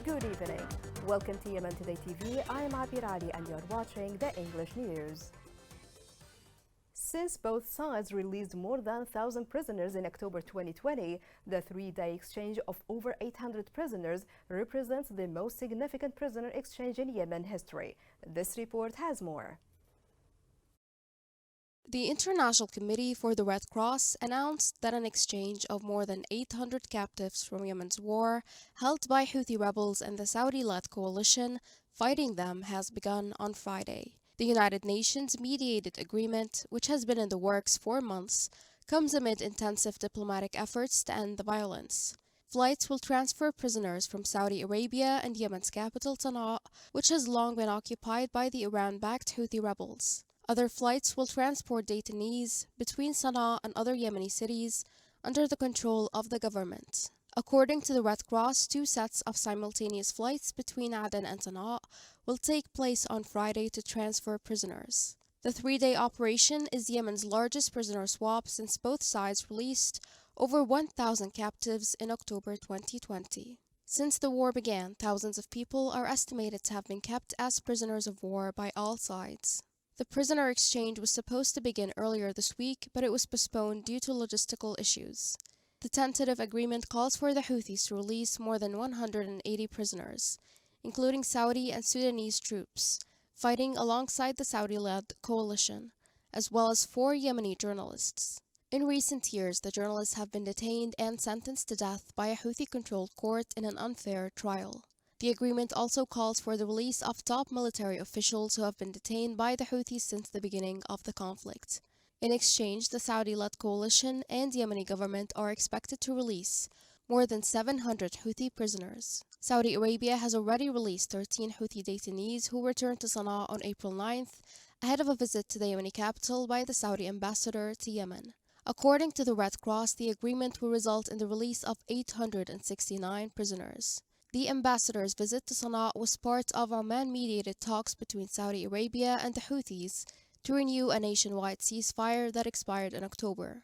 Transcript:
Good evening. Welcome to Yemen Today TV. I'm Abir Ali and you're watching the English news. Since both sides released more than 1,000 prisoners in October 2020, the three-day exchange of over 800 prisoners represents the most significant prisoner exchange in Yemen history. This report has more. The International Committee for the Red Cross announced that an exchange of more than 800 captives from Yemen's war, held by Houthi rebels and the Saudi-led coalition fighting them, has begun on Friday. The United Nations mediated agreement, which has been in the works for months, comes amid intensive diplomatic efforts to end the violence. Flights will transfer prisoners from Saudi Arabia and Yemen's capital Sana'a, which has long been occupied by the Iran-backed Houthi rebels. Other flights will transport detainees between Sana'a and other Yemeni cities under the control of the government. According to the Red Cross, 2 sets of simultaneous flights between Aden and Sana'a will take place on Friday to transfer prisoners. The 3-day operation is Yemen's largest prisoner swap since both sides released over 1,000 captives in October 2020. Since the war began, thousands of people are estimated to have been kept as prisoners of war by all sides. The prisoner exchange was supposed to begin earlier this week, but it was postponed due to logistical issues. The tentative agreement calls for the Houthis to release more than 180 prisoners, including Saudi and Sudanese troops, fighting alongside the Saudi-led coalition, as well as 4 Yemeni journalists. In recent years, the journalists have been detained and sentenced to death by a Houthi-controlled court in an unfair trial. The agreement also calls for the release of top military officials who have been detained by the Houthis since the beginning of the conflict. In exchange, the Saudi-led coalition and Yemeni government are expected to release more than 700 Houthi prisoners. Saudi Arabia has already released 13 Houthi detainees who returned to Sana'a on April 9th, ahead of a visit to the Yemeni capital by the Saudi ambassador to Yemen. According to the Red Cross, the agreement will result in the release of 869 prisoners. The ambassador's visit to Sana'a was part of Oman-mediated talks between Saudi Arabia and the Houthis to renew a nationwide ceasefire that expired in October.